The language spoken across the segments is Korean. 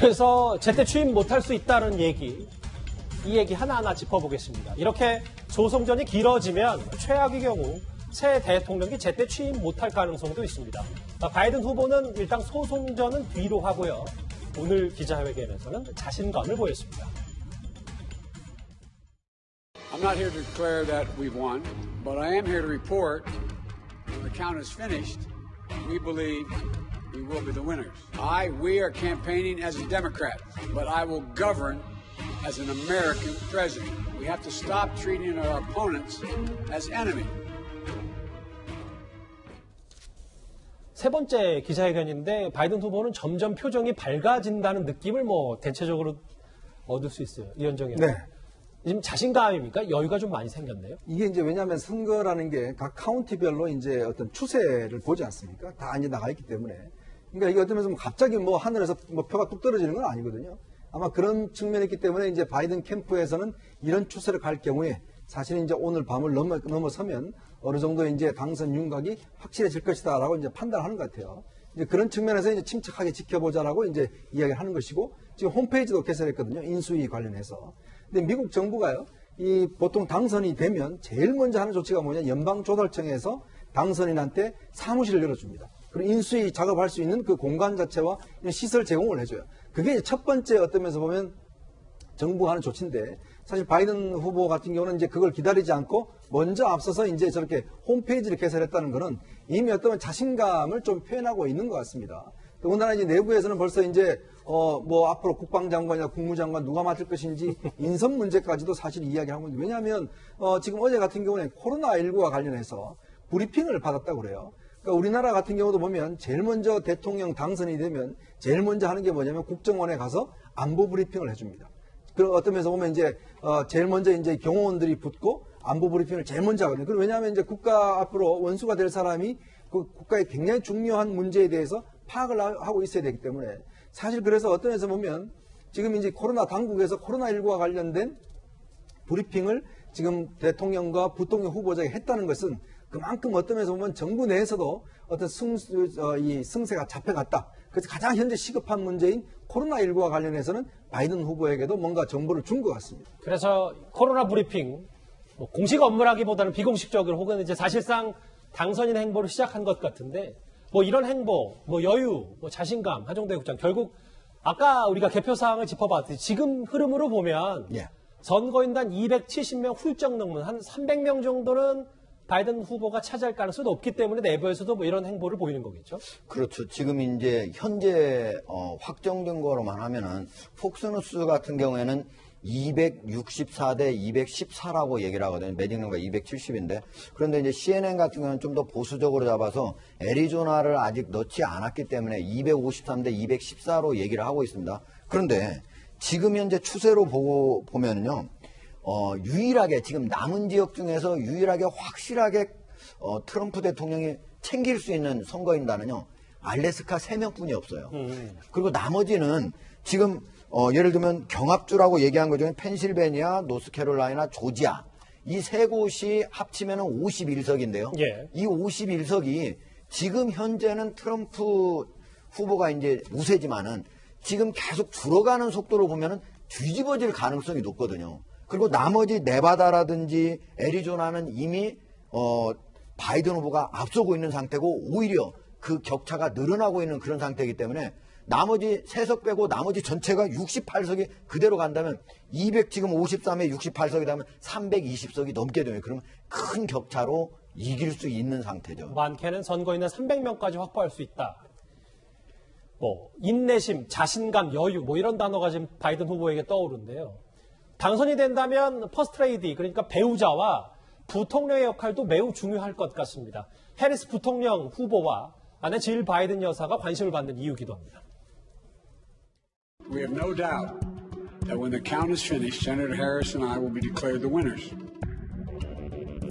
그래서 제때 취임 못할 수 있다는 얘기, 이 얘기 하나하나 짚어보겠습니다. 이렇게 소송전이 길어지면 최악의 경우 새 대통령이 제때 취임 못할 가능성도 있습니다. 바이든 후보는 일단 소송전은 뒤로 하고요. 오늘 기자회견에서는 자신감을 보였습니다. I'm not here to declare that we've won, but I am here to report when the count is finished, we believe we will be the winners. We are campaigning as a Democrat, but I will govern as an American president. We have to stop treating our opponents as enemy. 세 번째 기자회견인데 바이든 후보는 점점 표정이 밝아진다는 느낌을 대체적으로 얻을 수 있어요. 이현정 의원. 네. 지금 자신감입니까? 여유가 좀 많이 생겼네요. 이게 이제 왜냐하면 선거라는 게 각 카운티별로 이제 어떤 추세를 보지 않습니까? 다 이제 나가 있기 때문에. 그러니까 이게 어떤 면에서 갑자기 하늘에서 표가 뚝 떨어지는 건 아니거든요. 아마 그런 측면이 있기 때문에 이제 바이든 캠프에서는 이런 추세를 갈 경우에 사실은 이제 오늘 밤을 넘어서면 어느 정도 이제 당선 윤곽이 확실해질 것이다라고 이제 판단하는 것 같아요. 이제 그런 측면에서 이제 침착하게 지켜보자라고 이제 이야기를 하는 것이고 지금 홈페이지도 개설했거든요. 인수위 관련해서. 근데 미국 정부가요, 이 보통 당선이 되면 제일 먼저 하는 조치가 뭐냐, 연방조달청에서 당선인한테 사무실을 열어줍니다. 그리고 인수위 작업할 수 있는 그 공간 자체와 시설 제공을 해줘요. 그게 이제 첫 번째 어떤 면에서 보면 정부가 하는 조치인데, 사실 바이든 후보 같은 경우는 이제 그걸 기다리지 않고 먼저 앞서서 이제 저렇게 홈페이지를 개설했다는 것은 이미 어떤 자신감을 좀 표현하고 있는 것 같습니다. 더군다나 이제 내부에서는 벌써 이제 앞으로 국방장관이나 국무장관 누가 맡을 것인지 인선 문제까지도 사실 이야기하고 있는데, 왜냐하면 지금 어제 같은 경우는 코로나19와 관련해서 브리핑을 받았다고 그래요. 그러니까 우리나라 같은 경우도 보면 제일 먼저 대통령 당선이 되면 제일 먼저 하는 게 뭐냐면 국정원에 가서 안보 브리핑을 해줍니다. 그 어떤 면에서 보면 이제 제일 먼저 이제 경호원들이 붙고 안보 브리핑을 제일 먼저 하거든요. 그리고 왜냐하면 이제 국가 앞으로 원수가 될 사람이 그 국가의 굉장히 중요한 문제에 대해서 파악을 하고 있어야 되기 때문에, 사실 그래서 어떤 면에서 보면 지금 이제 코로나 당국에서 코로나19와 관련된 브리핑을 지금 대통령과 부통령 후보자가 했다는 것은 그만큼 어떤 면에서 보면 정부 내에서도 어떤 이 승세가 잡혀갔다. 그래서 가장 현재 시급한 문제인 코로나19와 관련해서는 바이든 후보에게도 뭔가 정보를 준 것 같습니다. 그래서 코로나 브리핑, 공식 업무라기보다는 비공식적으로 혹은 이제 사실상 당선인 행보를 시작한 것 같은데, 이런 행보, 여유, 자신감, 한종대 국장, 결국 아까 우리가 개표사항을 짚어봤듯이 지금 흐름으로 보면 선거인단 270명 훌쩍 넘는 한 300명 정도는 바이든 후보가 차지할 가능성이 높기 때문에 내부에서도 이런 행보를 보이는 거겠죠? 그렇죠. 지금 이제 현재 확정된 거로만 하면은 폭스뉴스 같은 경우에는 264대 214라고 얘기를 하거든요. 매직넘버가 270인데. 그런데 이제 CNN 같은 경우는 좀 더 보수적으로 잡아서 애리조나를 아직 넣지 않았기 때문에 253대 214로 얘기를 하고 있습니다. 그런데 지금 현재 추세로 보면요. 유일하게 지금 남은 지역 중에서 유일하게 확실하게 트럼프 대통령이 챙길 수 있는 선거인단은요. 알래스카 3명뿐이 없어요. 그리고 나머지는 지금 예를 들면 경합주라고 얘기한 것 중에 펜실베니아, 노스캐롤라이나, 조지아 이 세 곳이 합치면 51석인데요. 이 51석이 지금 현재는 트럼프 후보가 이제 우세지만은 지금 계속 줄어가는 속도로 보면은 뒤집어질 가능성이 높거든요. 그리고 나머지 네바다라든지 애리조나는 이미 바이든 후보가 앞서고 있는 상태고 오히려 그 격차가 늘어나고 있는 그런 상태이기 때문에 나머지 3석 빼고 나머지 전체가 68석이 그대로 간다면 지금 53에 68석이라면 320석이 넘게 되면 그러면 큰 격차로 이길 수 있는 상태죠. 많게는 선거인단 300명까지 확보할 수 있다. 인내심, 자신감, 여유 이런 단어가 지금 바이든 후보에게 떠오르는데요. 당선이 된다면 퍼스트레이디, 그러니까 배우자와 부통령의 역할도 매우 중요할 것 같습니다. 해리스 부통령 후보와 아내 질 바이든 여사가 관심을 받는 이유기도 합니다. We have no doubt that when the count is finished, Senator Harris and I will be declared the winners.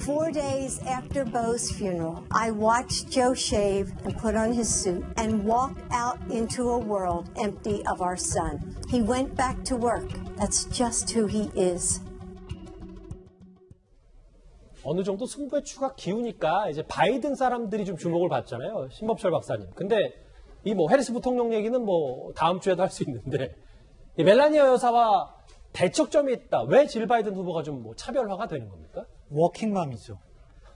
4 days after Beau's funeral, I watched Joe shave and put on his suit and walk out into a world empty of our son. He went back to work. That's just who he is. 어느 정도 승부의 추가 기우니까 이제 바이든 사람들이 좀 주목을 받잖아요. 신법철 박사님. 근데 이 뭐 해리스 부통령 얘기는 뭐 다음 주에도 할 수 있는데 이 멜라니아 여사와 대척점이 있다. 왜 질 바이든 후보가 좀 뭐 차별화가 되는 겁니까? 워킹맘이죠.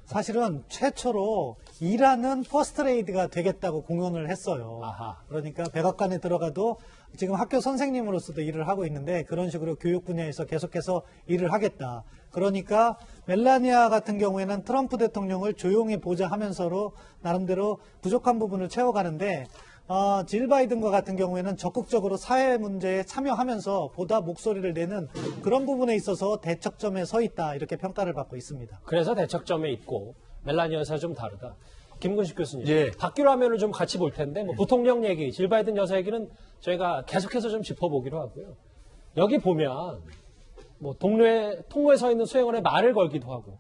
사실은 최초로 일하는 퍼스트레이드가 되겠다고 공언을 했어요. 아하. 그러니까 백악관에 들어가도 지금 학교 선생님으로서도 일을 하고 있는데 그런 식으로 교육 분야에서 계속해서 일을 하겠다. 그러니까 멜라니아 같은 경우에는 트럼프 대통령을 조용히 보자 하면서로 나름대로 부족한 부분을 채워가는데 질 바이든과 같은 경우에는 적극적으로 사회 문제에 참여하면서 보다 목소리를 내는 그런 부분에 있어서 대척점에 서 있다 이렇게 평가를 받고 있습니다. 그래서 대척점에 있고 멜라니아 여사 좀 다르다. 김근식 교수님, 예. 바뀌로 화면을 좀 같이 볼 텐데 뭐 부통령 얘기, 질 바이든 여사 얘기는 저희가 계속해서 좀 짚어보기로 하고요. 여기 보면 뭐 통로에 서 있는 수행원의 말을 걸기도 하고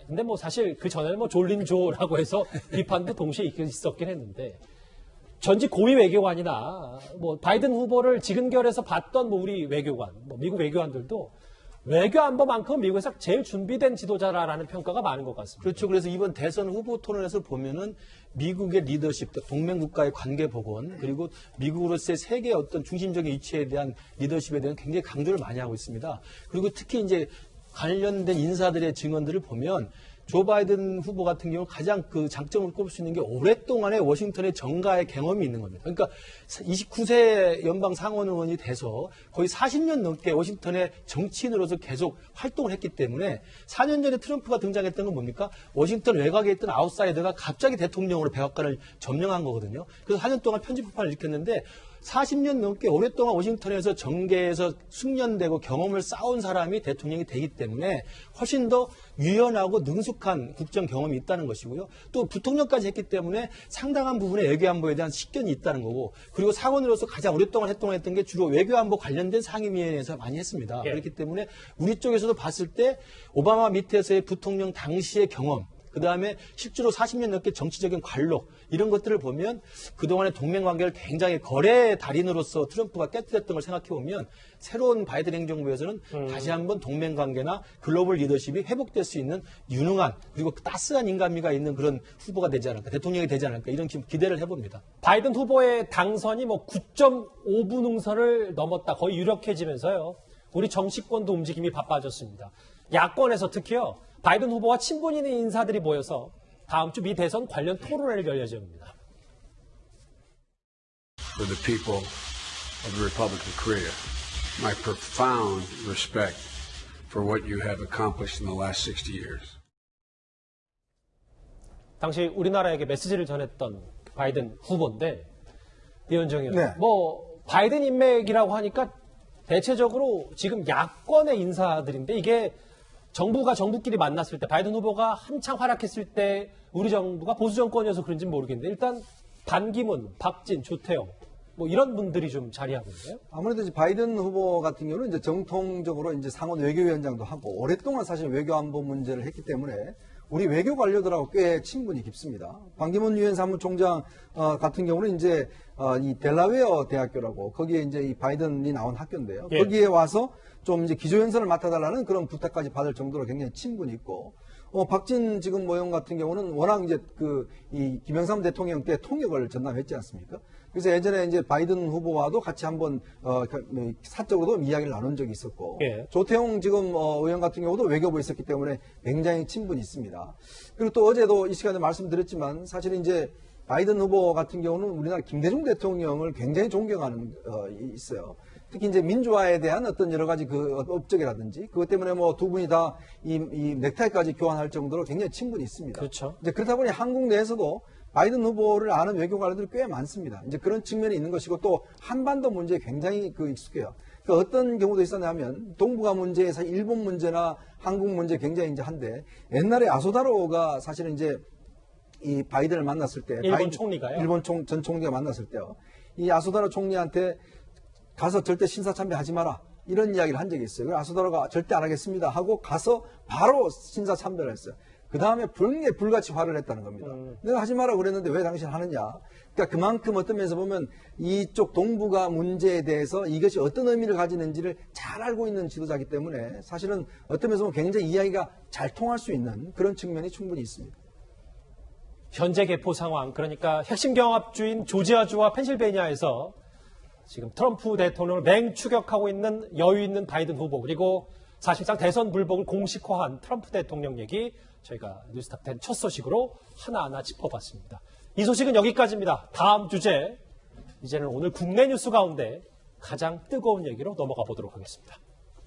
근데 뭐 사실 그 전에는 뭐 졸린 조라고 해서 비판도 동시에 있었긴 했는데. 전직 고위 외교관이나 뭐 바이든 후보를 지근결해서 봤던 뭐 우리 외교관, 뭐 미국 외교관들도 외교 안보만큼 미국에서 제일 준비된 지도자라는 평가가 많은 것 같습니다. 그렇죠. 그래서 이번 대선 후보 토론에서 보면은 미국의 리더십, 동맹 국가의 관계 복원, 그리고 미국으로서의 세계의 어떤 중심적인 위치에 대한 리더십에 대한 굉장히 강조를 많이 하고 있습니다. 그리고 특히 이제 관련된 인사들의 증언들을 보면 조 바이든 후보 같은 경우 가장 그 장점을 꼽을 수 있는 게 오랫동안의 워싱턴의 정가의 경험이 있는 겁니다. 그러니까 29세 연방 상원 의원이 돼서 거의 40년 넘게 워싱턴의 정치인으로서 계속 활동을 했기 때문에 4년 전에 트럼프가 등장했던 건 뭡니까? 워싱턴 외곽에 있던 아웃사이더가 갑자기 대통령으로 백악관을 점령한 거거든요. 그래서 4년 동안 편집폭발을 일으켰는데 40년 넘게 오랫동안 워싱턴에서 정계에서 숙련되고 경험을 쌓은 사람이 대통령이 되기 때문에 훨씬 더 유연하고 능숙한 국정 경험이 있다는 것이고요. 또 부통령까지 했기 때문에 상당한 부분의 외교안보에 대한 식견이 있다는 거고, 그리고 상원으로서 가장 오랫동안 했던 게 주로 외교안보 관련된 상임위원회에서 많이 했습니다. 예. 그렇기 때문에 우리 쪽에서도 봤을 때 오바마 밑에서의 부통령 당시의 경험, 그 다음에 실제로 40년 넘게 정치적인 관록 이런 것들을 보면 그동안의 동맹관계를 굉장히 거래 달인으로서 트럼프가 깨뜨렸던 걸 생각해보면 새로운 바이든 행정부에서는 다시 한번 동맹관계나 글로벌 리더십이 회복될 수 있는 유능한 그리고 따스한 인간미가 있는 그런 후보가 되지 않을까, 대통령이 되지 않을까 이런 기대를 해봅니다. 바이든 후보의 당선이 뭐 9.5분 응선을 넘었다. 거의 유력해지면서요. 우리 정치권도 움직임이 바빠졌습니다. 야권에서 특히요. 바이든 후보와 친분 있는 인사들이 모여서 다음 주 미 대선 관련 토론회를 열 예정입니다. For the people of the Republic of Korea, my profound respect for what you have accomplished in the last 60 years. 당시 우리나라에게 메시지를 전했던 바이든 후보인데 이현정 의원, 네. 뭐 바이든 인맥이라고 하니까 대체적으로 지금 야권의 인사들인데 이게 정부가 정부끼리 만났을 때 바이든 후보가 한창 활약했을 때 우리 정부가 보수 정권이어서 그런지는 모르겠는데 일단 반기문, 박진, 조태영 뭐 이런 분들이 좀 자리하고 있네요. 아무래도 이제 바이든 후보 같은 경우는 이제 정통적으로 이제 상원 외교위원장도 하고 오랫동안 사실 외교안보 문제를 했기 때문에 우리 외교 관료들하고 꽤 친분이 깊습니다. 반기문 유엔 사무총장 같은 경우는 이제 이 델라웨어 대학교라고 거기에 이제 이 바이든이 나온 학교인데요. 예. 거기에 와서 좀 이제 기조연설을 맡아달라는 그런 부탁까지 받을 정도로 굉장히 친분이 있고, 박진 지금 모형 같은 경우는 워낙 이제 이 김영삼 대통령 때 통역을 전담했지 않습니까? 그래서 예전에 이제 바이든 후보와도 같이 한번 사적으로도 이야기를 나눈 적이 있었고, 예. 조태용 지금 의원 같은 경우도 외교부에 있었기 때문에 굉장히 친분이 있습니다. 그리고 또 어제도 이 시간에 말씀드렸지만 사실 이제 바이든 후보 같은 경우는 우리나라 김대중 대통령을 굉장히 존경하는 있어요. 특히 이제 민주화에 대한 어떤 여러 가지 그 업적이라든지 그것 때문에 뭐 두 분이 다 이 넥타이까지 교환할 정도로 굉장히 친분이 있습니다. 그렇죠. 이제 그렇다 보니 한국 내에서도 바이든 후보를 아는 외교 관료들이 꽤 많습니다. 이제 그런 측면이 있는 것이고 또 한반도 문제에 굉장히 익숙해요. 그러니까 어떤 경우도 있었냐면 동북아 문제에 사실 일본 문제나 한국 문제 굉장히 이제 한데 옛날에 아소다로가 사실은 이제 이 바이든을 만났을 때 일본 총리가요? 일본 전 총리가 만났을 때요. 이 아소다로 총리한테 가서 절대 신사참배하지 마라. 이런 이야기를 한 적이 있어요. 그래서 아소다로가 절대 안 하겠습니다 하고 가서 바로 신사참배를 했어요. 그 다음에 불같이 화를 냈다는 겁니다. 내가 하지 마라 그랬는데 왜 당신 하느냐. 그러니까 그만큼 어떤 면에서 보면 이쪽 동북아 문제에 대해서 이것이 어떤 의미를 가지는지를 잘 알고 있는 지도자이기 때문에 사실은 어떤 면에서 보면 굉장히 이야기가 잘 통할 수 있는 그런 측면이 충분히 있습니다. 현재 개포 상황, 그러니까 핵심 경합주인 조지아주와 펜실베니아에서 지금 트럼프 대통령을 맹추격하고 있는 여유 있는 바이든 후보, 그리고 사실상 대선 불복을 공식화한 트럼프 대통령 얘기 저희가 뉴스탑 10 첫 소식으로 하나하나 짚어봤습니다. 이 소식은 여기까지입니다. 다음 주제, 이제는 오늘 국내 뉴스 가운데 가장 뜨거운 얘기로 넘어가 보도록 하겠습니다.